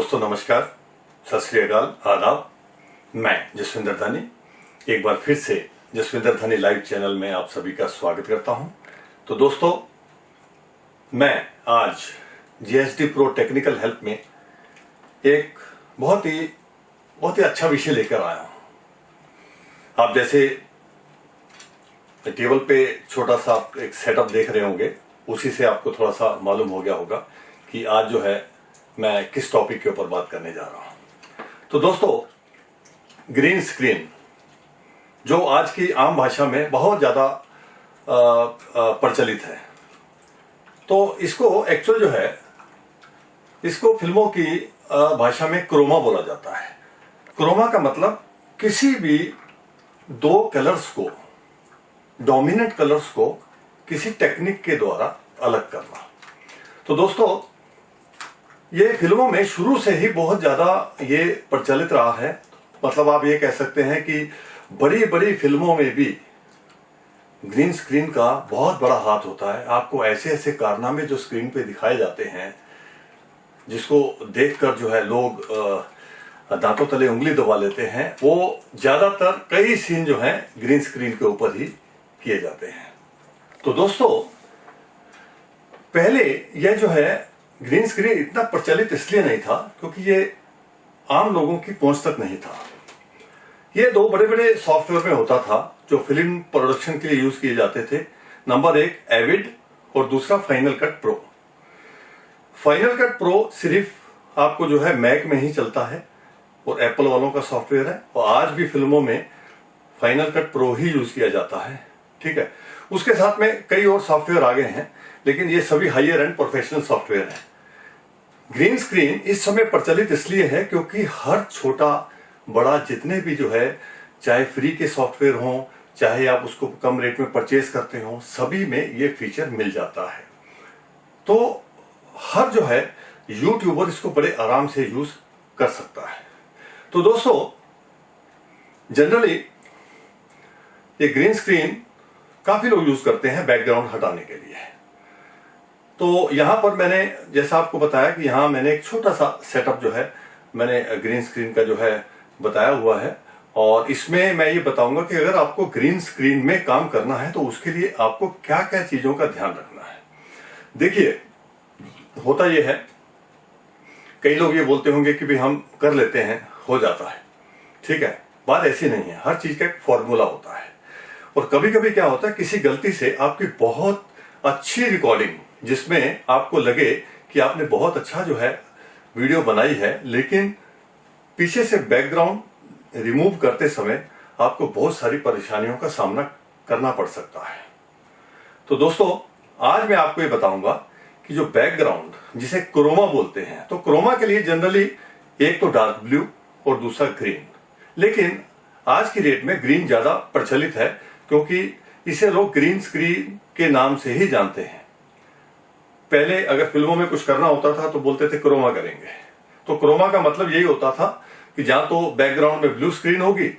दोस्तों नमस्कार, सत श्री अकाल, आदाब। मैं जसविंदर धनी एक बार फिर से जसविंदर धनी लाइव चैनल में आप सभी का स्वागत करता हूं। तो दोस्तों, मैं आज GSD Pro टेक्निकल हेल्प में एक बहुत ही अच्छा विषय लेकर आया हूं। आप जैसे टेबल पे छोटा सा एक सेटअप देख रहे होंगे, उसी से आपको थोड़ा सा मालूम हो गया होगा कि आज जो है मैं किस टॉपिक के ऊपर बात करने जा रहा हूं। तो दोस्तों, ग्रीन स्क्रीन जो आज की आम भाषा में बहुत ज्यादा प्रचलित है, तो इसको एक्चुअल जो है, इसको फिल्मों की भाषा में क्रोमा बोला जाता है। क्रोमा का मतलब किसी भी दो कलर्स को, डोमिनेंट कलर्स को किसी टेक्निक के द्वारा अलग करना। तो दोस्तों, ये फिल्मों में शुरू से ही बहुत ज्यादा ये प्रचलित रहा है। मतलब आप ये कह सकते हैं कि बड़ी बड़ी फिल्मों में भी ग्रीन स्क्रीन का बहुत बड़ा हाथ होता है। आपको ऐसे ऐसे कारनामे जो स्क्रीन पे दिखाए जाते हैं, जिसको देखकर जो है लोग दांतों तले उंगली दबा लेते हैं, वो ज्यादातर कई सीन जो हैं ग्रीन स्क्रीन के ऊपर ही किए जाते हैं। तो दोस्तों, पहले यह जो है ग्रीन स्क्रीन इतना प्रचलित इसलिए नहीं था क्योंकि ये आम लोगों की पहुंच तक नहीं था। ये दो बड़े बड़े सॉफ्टवेयर में होता था जो फिल्म प्रोडक्शन के लिए यूज किए जाते थे। नंबर एक एविड और दूसरा final cut pro. Final cut pro सिर्फ आपको जो है मैक में ही चलता है और एप्पल वालों का सॉफ्टवेयर है, और आज भी फिल्मों में फाइनल कट प्रो ही यूज किया जाता है। ठीक है, उसके साथ में कई और सॉफ्टवेयर आ गए हैं, लेकिन ये सभी हायर एंड प्रोफेशनल सॉफ्टवेयर हैं। ग्रीन स्क्रीन इस समय प्रचलित इसलिए है क्योंकि हर छोटा बड़ा जितने भी जो है, चाहे फ्री के सॉफ्टवेयर हों, चाहे आप उसको कम रेट में परचेज करते हो, सभी में ये फीचर मिल जाता है। तो हर जो है यूट्यूबर इसको बड़े आराम से यूज कर सकता है। तो दोस्तों, जनरली ये ग्रीन स्क्रीन काफी लोग यूज करते हैं बैकग्राउंड हटाने के लिए। तो यहां पर मैंने जैसा आपको बताया कि यहां मैंने एक छोटा सा सेटअप जो है मैंने ग्रीन स्क्रीन का जो है बताया हुआ है, और इसमें मैं ये बताऊंगा कि अगर आपको ग्रीन स्क्रीन में काम करना है तो उसके लिए आपको क्या क्या चीजों का ध्यान रखना है। देखिए, होता यह है, कई लोग ये बोलते होंगे कि भाई हम कर लेते हैं, हो जाता है। ठीक है, बात ऐसी नहीं है। हर चीज का एक फॉर्मूला होता है, और कभी कभी क्या होता है, किसी गलती से आपकी बहुत अच्छी रिकॉर्डिंग, जिसमें आपको लगे कि आपने बहुत अच्छा जो है वीडियो बनाई है, लेकिन पीछे से बैकग्राउंड रिमूव करते समय आपको बहुत सारी परेशानियों का सामना करना पड़ सकता है। तो दोस्तों, आज मैं आपको ये बताऊंगा कि जो बैकग्राउंड, जिसे क्रोमा बोलते हैं, तो क्रोमा के लिए जनरली एक तो डार्क ब्लू और दूसरा ग्रीन, लेकिन आज की डेट में ग्रीन ज्यादा प्रचलित है क्योंकि इसे लोग ग्रीन स्क्रीन के नाम से ही जानते हैं। पहले अगर फिल्मों में कुछ करना होता था तो बोलते थे क्रोमा करेंगे। तो क्रोमा का मतलब यही होता था कि जहां तो बैकग्राउंड में ब्लू स्क्रीन होगी,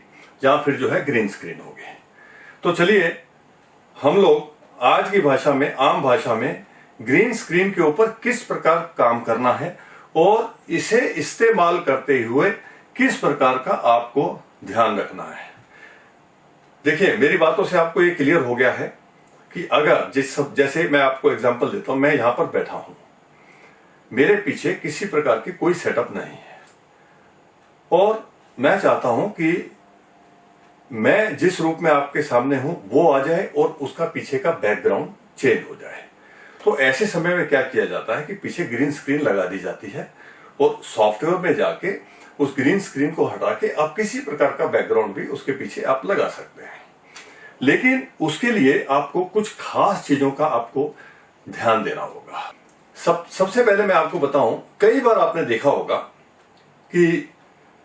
जहां फिर जो है ग्रीन स्क्रीन होगी। तो चलिए, हम लोग आज की भाषा में, आम भाषा में, ग्रीन स्क्रीन के ऊपर किस प्रकार काम करना है और इसे इस्तेमाल करते हुए किस प्रकार का आपको ध्यान रखना है। देखिए, मेरी बातों से आपको ये क्लियर हो गया है कि अगर जैसे मैं आपको एग्जांपल देता हूं, मैं यहां पर बैठा हूं, मेरे पीछे किसी प्रकार की कोई सेटअप नहीं है, और मैं चाहता हूं कि मैं जिस रूप में आपके सामने हूं वो आ जाए और उसका पीछे का बैकग्राउंड चेंज हो जाए। तो ऐसे समय में क्या किया जाता है कि पीछे ग्रीन स्क्रीन लगा दी जाती है, और सॉफ्टवेयर में जाके उस ग्रीन स्क्रीन को हटा के आप किसी प्रकार का बैकग्राउंड भी उसके पीछे आप लगा सकते हैं। लेकिन उसके लिए आपको कुछ खास चीजों का आपको ध्यान देना होगा। सबसे पहले मैं आपको बताऊं, कई बार आपने देखा होगा कि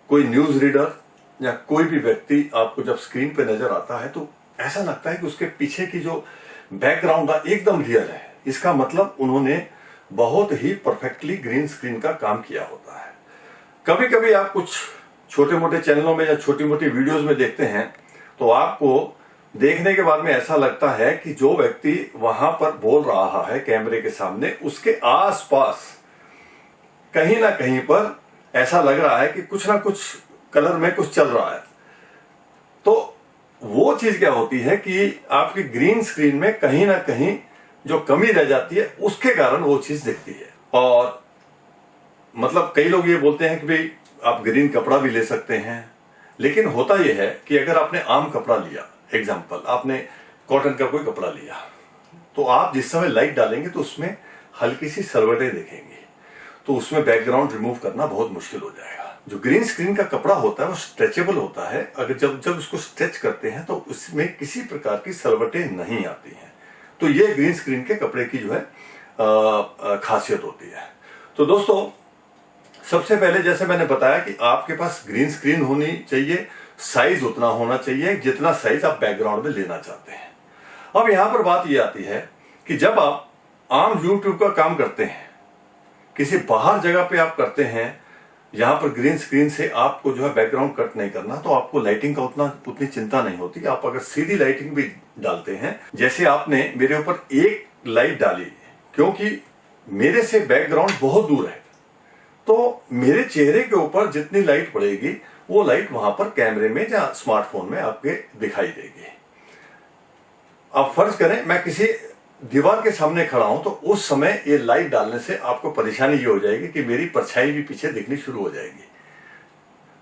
कोई न्यूज रीडर या कोई भी व्यक्ति आपको जब स्क्रीन पे नजर आता है तो ऐसा लगता है कि उसके पीछे की जो बैकग्राउंड है एकदम रियल है। इसका मतलब उन्होंने बहुत ही परफेक्टली ग्रीन स्क्रीन का काम किया होता है। कभी कभी आप कुछ छोटे मोटे चैनलों में या छोटी मोटी वीडियोस में देखते हैं तो आपको देखने के बाद में ऐसा लगता है कि जो व्यक्ति वहां पर बोल रहा है कैमरे के सामने, उसके आसपास कहीं ना कहीं पर ऐसा लग रहा है कि कुछ ना कुछ कलर में कुछ चल रहा है। तो वो चीज क्या होती है कि आपकी ग्रीन स्क्रीन में कहीं ना कहीं जो कमी रह जाती है उसके कारण वो चीज दिखती है। और मतलब कई लोग ये बोलते हैं कि भाई आप ग्रीन कपड़ा भी ले सकते हैं, लेकिन होता यह है कि अगर आपने आम कपड़ा लिया, एग्जाम्पल आपने कॉटन का कोई कपड़ा लिया, तो आप जिस समय लाइट डालेंगे तो उसमें हल्की सी सलवटें दिखेंगी, तो उसमें बैकग्राउंड रिमूव करना बहुत मुश्किल हो जाएगा। जो ग्रीन स्क्रीन का कपड़ा होता है वो स्ट्रेचेबल होता है, अगर जब उसको स्ट्रेच करते हैं तो उसमें किसी प्रकार की सलवटें नहीं आती हैं। तो ये ग्रीन स्क्रीन के कपड़े की जो है खासियत होती है। तो दोस्तों, सबसे पहले जैसे मैंने बताया कि आपके पास ग्रीन स्क्रीन होनी चाहिए, साइज उतना होना चाहिए जितना साइज आप बैकग्राउंड में लेना चाहते हैं। अब यहां पर बात यह आती है कि जब आप आम यूट्यूब का काम करते हैं, किसी बाहर जगह पे आप करते हैं, यहां पर ग्रीन स्क्रीन से आपको जो है बैकग्राउंड कट नहीं करना, तो आपको लाइटिंग का उतनी चिंता नहीं होती। आप अगर सीधी लाइटिंग भी डालते हैं, जैसे आपने मेरे ऊपर एक लाइट डाली, क्योंकि मेरे से बैकग्राउंड बहुत दूर है, तो मेरे चेहरे के ऊपर जितनी लाइट पड़ेगी वो लाइट वहां पर कैमरे में या स्मार्टफोन में आपके दिखाई देगी। अब फर्ज करें मैं किसी दीवार के सामने खड़ा हूं, तो उस समय ये लाइट डालने से आपको परेशानी ये हो जाएगी कि मेरी परछाई भी पीछे दिखनी शुरू हो जाएगी।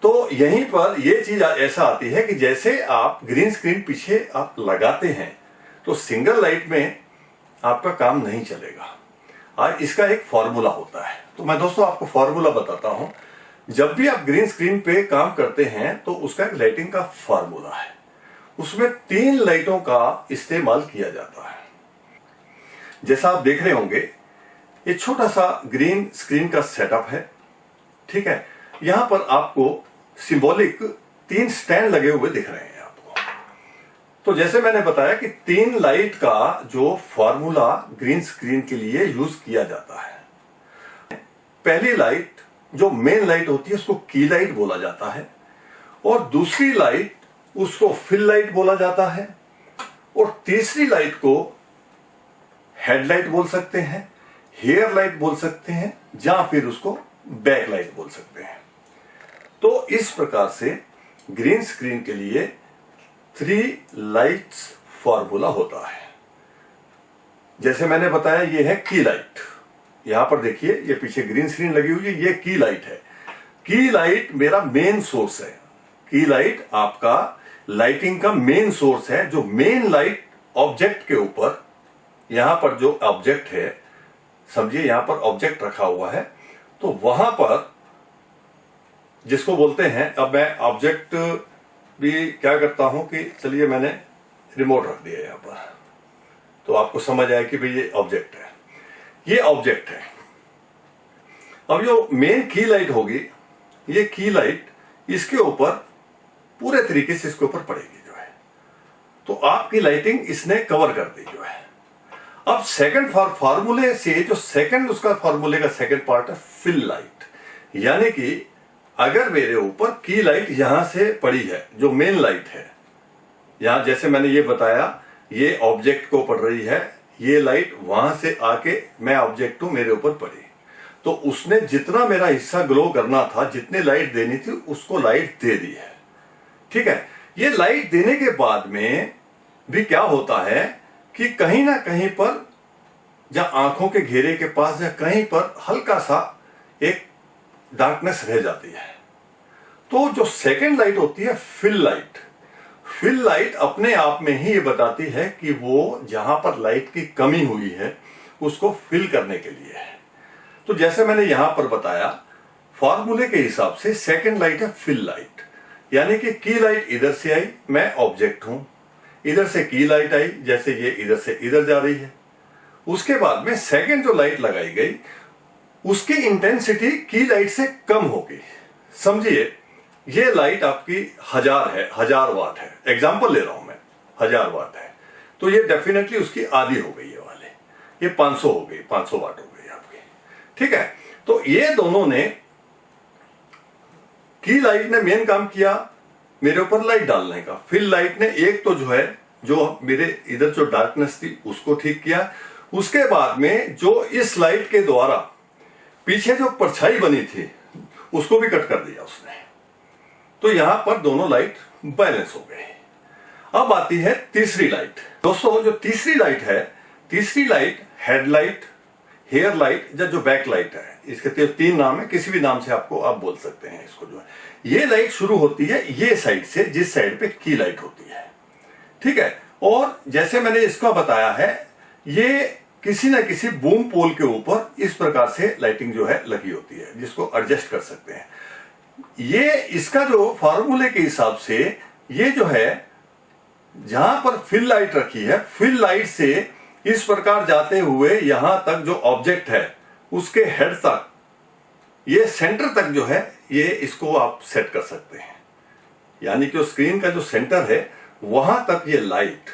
तो यहीं पर ये चीज ऐसा आती है कि जैसे आप ग्रीन स्क्रीन पीछे आप लगाते हैं तो सिंगल लाइट में आपका काम नहीं चलेगा। आज इसका एक फॉर्मूला होता है, तो मैं दोस्तों आपको फॉर्मूला बताता हूं। जब भी आप ग्रीन स्क्रीन पे काम करते हैं तो उसका एक लाइटिंग का फॉर्मूला है, उसमें 3 लाइटों का इस्तेमाल किया जाता है। जैसा आप देख रहे होंगे, ये छोटा सा ग्रीन स्क्रीन का सेटअप है, ठीक है। यहां पर आपको सिंबॉलिक 3 स्टैंड लगे हुए दिख रहे हैं आपको। तो जैसे मैंने बताया कि 3 लाइट का जो फॉर्मूला ग्रीन स्क्रीन के लिए यूज किया जाता है। पहली लाइट जो मेन लाइट होती है उसको की लाइट बोला जाता है, और दूसरी लाइट उसको फिल लाइट बोला जाता है, और तीसरी लाइट को हेडलाइट बोल सकते हैं, हेयर लाइट बोल सकते हैं, या फिर उसको बैक लाइट बोल सकते हैं। तो इस प्रकार से ग्रीन स्क्रीन के लिए 3 लाइट्स फॉर्मूला होता है। जैसे मैंने बताया ये है की लाइट, यहां पर देखिए ये पीछे ग्रीन स्क्रीन लगी हुई है, ये की लाइट है। की लाइट मेरा मेन सोर्स है, की लाइट आपका लाइटिंग का मेन सोर्स है। जो मेन लाइट ऑब्जेक्ट के ऊपर, यहां पर जो ऑब्जेक्ट है, समझिए यहां पर ऑब्जेक्ट रखा हुआ है, तो वहां पर जिसको बोलते हैं, अब मैं ऑब्जेक्ट भी क्या करता हूं कि चलिए मैंने रिमोट रख दिया यहां पर, तो आपको समझ आए कि भाई ये ऑब्जेक्ट है, ये ऑब्जेक्ट है। अब जो मेन की लाइट होगी, ये की लाइट इसके ऊपर पूरे तरीके से इसके ऊपर पड़ेगी जो है, तो आपकी लाइटिंग इसने कवर कर दी जो है। अब सेकंड फार्मूले से जो सेकंड उसका फार्मूले का सेकंड पार्ट है फिल लाइट, यानी कि अगर मेरे ऊपर की लाइट यहां से पड़ी है, जो मेन लाइट है, यहां जैसे मैंने ये बताया ये ऑब्जेक्ट को पड़ रही है, ये लाइट वहां से आके मैं ऑब्जेक्ट हूं, मेरे ऊपर पड़ी, तो उसने जितना मेरा हिस्सा ग्लो करना था, जितने लाइट देनी थी उसको लाइट दे दी है, ठीक है। ये लाइट देने के बाद में भी क्या होता है कि कहीं ना कहीं पर, जहां आंखों के घेरे के पास या कहीं पर हल्का सा एक डार्कनेस रह जाती है। तो जो सेकेंड लाइट होती है फिल लाइट, फिल लाइट अपने आप में ही ये बताती है कि वो जहां पर लाइट की कमी हुई है उसको फिल करने के लिए है। तो जैसे मैंने यहां पर बताया, फॉर्मूले के हिसाब से सेकेंड लाइट है फिल लाइट, यानी कि की लाइट इधर से आई, मैं ऑब्जेक्ट हूं, इधर से की लाइट आई, जैसे ये इधर से इधर जा रही है, उसके बाद में सेकेंड जो लाइट लगाई गई उसकी इंटेंसिटी की लाइट से कम होगी। समझिए ये लाइट आपकी 1000 है, 1000 वाट है, एग्जांपल ले रहा हूं मैं, 1000 वाट है, तो ये डेफिनेटली उसकी आधी हो गई है वाले, ये 500 हो गई, 500 वाट हो गई आपकी, ठीक है। तो ये दोनों ने, की लाइट ने मेन काम किया मेरे ऊपर लाइट डालने का, फिर लाइट ने एक तो जो है, जो मेरे इधर जो डार्कनेस थी उसको ठीक किया, उसके बाद में जो इस लाइट के द्वारा पीछे जो परछाई बनी थी उसको भी कट कर दिया उसने। तो यहां पर दोनों लाइट बैलेंस हो गए। अब आती है तीसरी लाइट। दोस्तों जो तीसरी लाइट है, तीसरी लाइट हेडलाइट, हेयर लाइट या जो बैक लाइट है, इसके 3 नाम है, किसी भी नाम से आपको आप बोल सकते हैं इसको। जो है ये लाइट शुरू होती है ये साइड से, जिस साइड पे की लाइट होती है, ठीक है। और जैसे मैंने इसका बताया है, ये किसी ना किसी बूम पोल के ऊपर इस प्रकार से लाइटिंग जो है लगी होती है, जिसको एडजस्ट कर सकते हैं। ये इसका जो फार्मूले के हिसाब से ये जो है जहां पर फिल लाइट रखी है, फिल लाइट से इस प्रकार जाते हुए यहां तक जो ऑब्जेक्ट है उसके हेड तक, ये सेंटर तक जो है, ये इसको आप सेट कर सकते हैं। यानी कि स्क्रीन का जो सेंटर है वहां तक ये लाइट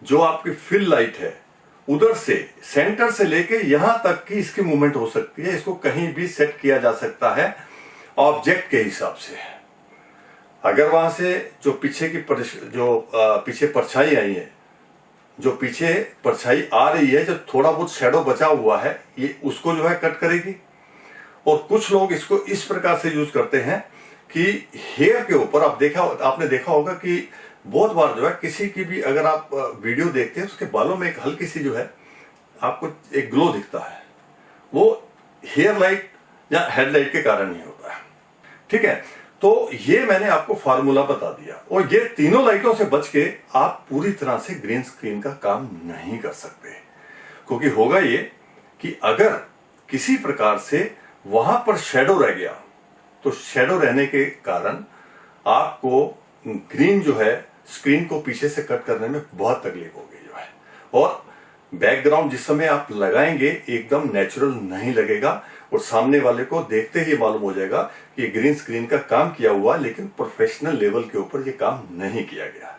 जो आपकी फिल लाइट है, उधर से सेंटर से लेके यहां तक की इसकी मूवमेंट हो सकती है। इसको कहीं भी सेट किया जा सकता है ऑब्जेक्ट के हिसाब से। अगर वहां से जो पीछे की पीछे परछाई आई है, जो पीछे परछाई आ रही है, जो थोड़ा बहुत शैडो बचा हुआ है, ये उसको जो है कट करेगी। और कुछ लोग इसको इस प्रकार से यूज करते हैं कि हेयर के ऊपर आपने देखा होगा कि बहुत बार जो है किसी की भी अगर आप वीडियो देखते हैं, उसके बालों में एक हल्की सी जो है आपको एक ग्लो दिखता है, वो हेयर लाइट या हेडलाइट के कारण ही होता है, ठीक है। तो ये मैंने आपको फार्मूला बता दिया। और ये तीनों लाइटों से बच के आप पूरी तरह से ग्रीन स्क्रीन का काम नहीं कर सकते, क्योंकि होगा ये कि अगर किसी प्रकार से वहां पर शैडो रह गया, तो शैडो रहने के कारण आपको ग्रीन जो है स्क्रीन को पीछे से कट करने में बहुत तकलीफ होगी जो है। और बैकग्राउंड जिस समय आप लगाएंगे एकदम नेचुरल नहीं लगेगा, और सामने वाले को देखते ही मालूम हो जाएगा कि ग्रीन स्क्रीन का काम किया हुआ, लेकिन प्रोफेशनल लेवल के ऊपर ये काम नहीं किया गया।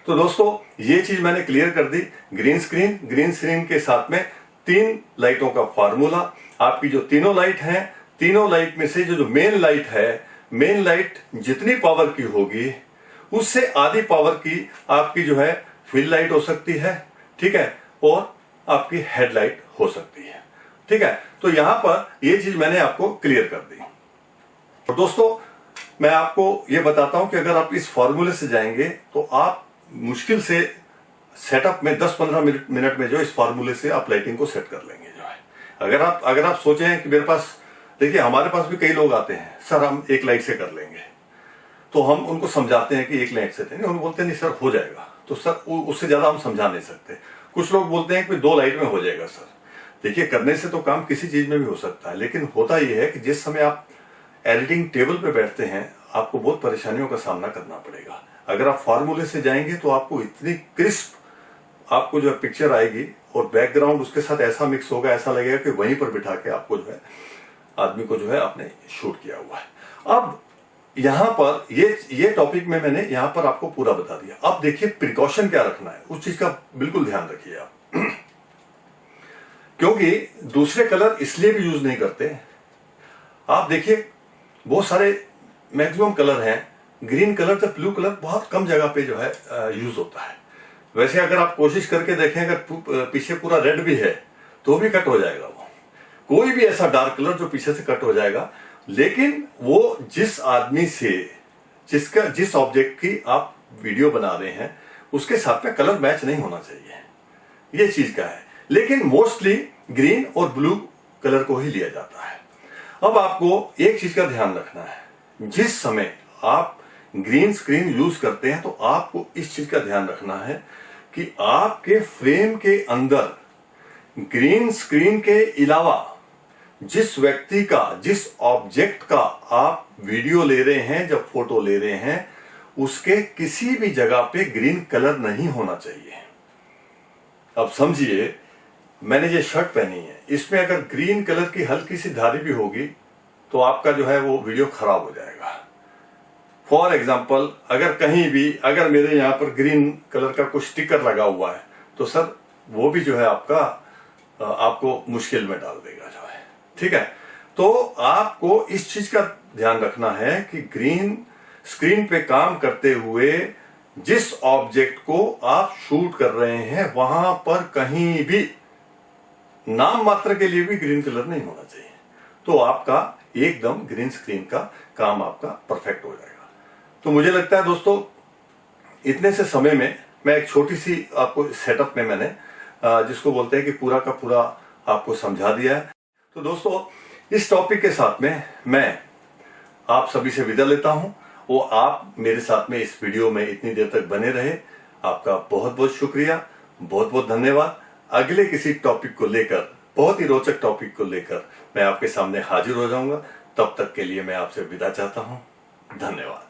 तो दोस्तों ये चीज मैंने क्लियर कर दी। ग्रीन स्क्रीन के साथ में 3 लाइटों का फार्मूला। आपकी जो तीनों लाइट हैं, तीनों लाइट में से जो मेन लाइट है, मेन लाइट जितनी पावर की होगी उससे आधी पावर की आपकी जो है फिल लाइट हो सकती है, ठीक है, और आपकी हेडलाइट हो सकती है, ठीक है। तो यहां पर ये चीज मैंने आपको क्लियर कर दी। और दोस्तों मैं आपको ये बताता हूं कि अगर आप इस फॉर्मूले से जाएंगे तो आप मुश्किल से सेटअप में 10-15 मिनट में जो इस फॉर्मूले से आप लाइटिंग को सेट कर लेंगे जो है। अगर आप सोचे हैं कि मेरे पास, देखिए हमारे पास भी कई लोग आते हैं, सर हम एक लाइट से कर लेंगे, तो हम उनको समझाते हैं कि एक लाइट से देंगे, उनको बोलते हैं नहीं सर हो जाएगा, तो सर उससे ज्यादा हम समझा नहीं सकते। कुछ लोग बोलते हैं कि 2 लाइट में हो जाएगा सर। देखिए करने से तो काम किसी चीज में भी हो सकता है, लेकिन होता यह है कि जिस समय आप एडिटिंग टेबल पे बैठते हैं आपको बहुत परेशानियों का सामना करना पड़ेगा। अगर आप फार्मूले से जाएंगे तो आपको इतनी क्रिस्प आपको जो है पिक्चर आएगी, और बैकग्राउंड उसके साथ ऐसा मिक्स होगा, ऐसा लगेगा कि वहीं पर बिठा के आपको जो है आदमी को जो है आपने शूट किया हुआ है। अब यहां पर ये टॉपिक में मैंने यहां पर आपको पूरा बता दिया। अब देखिए प्रिकॉशन क्या रखना है, उस चीज का बिल्कुल ध्यान रखिए आप क्योंकि दूसरे कलर इसलिए भी यूज नहीं करते। आप देखिए बहुत सारे मैक्सिमम कलर हैं, ग्रीन कलर से ब्लू कलर बहुत कम जगह पे जो है यूज होता है। वैसे अगर आप कोशिश करके देखें, अगर पीछे पूरा रेड भी है तो भी कट हो जाएगा, वो कोई भी ऐसा डार्क कलर जो पीछे से कट हो जाएगा। लेकिन वो जिस आदमी से जिस ऑब्जेक्ट की आप वीडियो बना रहे हैं उसके साथ में कलर मैच नहीं होना चाहिए, ये चीज का है। लेकिन मोस्टली ग्रीन और ब्लू कलर को ही लिया जाता है। अब आपको एक चीज का ध्यान रखना है, जिस समय आप ग्रीन स्क्रीन यूज करते हैं तो आपको इस चीज का ध्यान रखना है कि आपके फ्रेम के अंदर ग्रीन स्क्रीन के अलावा जिस व्यक्ति का, जिस ऑब्जेक्ट का आप वीडियो ले रहे हैं, जब फोटो ले रहे हैं, उसके किसी भी जगह पे ग्रीन कलर नहीं होना चाहिए। अब समझिए मैंने ये शर्ट पहनी है, इसमें अगर ग्रीन कलर की हल्की सी धारी भी होगी तो आपका जो है वो वीडियो खराब हो जाएगा। फॉर एग्जाम्पल अगर मेरे यहाँ पर ग्रीन कलर का कुछ स्टिकर लगा हुआ है तो सर वो भी जो है आपको मुश्किल में डाल देगा जो है, ठीक है। तो आपको इस चीज का ध्यान रखना है कि ग्रीन स्क्रीन पे काम करते हुए जिस ऑब्जेक्ट को आप शूट कर रहे हैं वहां पर कहीं भी नाम मात्र के लिए भी ग्रीन कलर नहीं होना चाहिए। तो आपका एकदम ग्रीन स्क्रीन का काम आपका परफेक्ट हो जाएगा। तो मुझे लगता है दोस्तों इतने से समय में मैं एक छोटी सी आपको सेटअप में मैंने जिसको बोलते हैं कि पूरा का पूरा आपको समझा दिया है। तो दोस्तों इस टॉपिक के साथ में मैं आप सभी से विदा लेता हूं। वो आप मेरे साथ में इस वीडियो में इतनी देर तक बने रहे, आपका बहुत बहुत शुक्रिया, बहुत बहुत धन्यवाद। अगले किसी टॉपिक को लेकर, बहुत ही रोचक टॉपिक को लेकर मैं आपके सामने हाजिर हो जाऊंगा। तब तक के लिए मैं आपसे विदा चाहता हूं। धन्यवाद।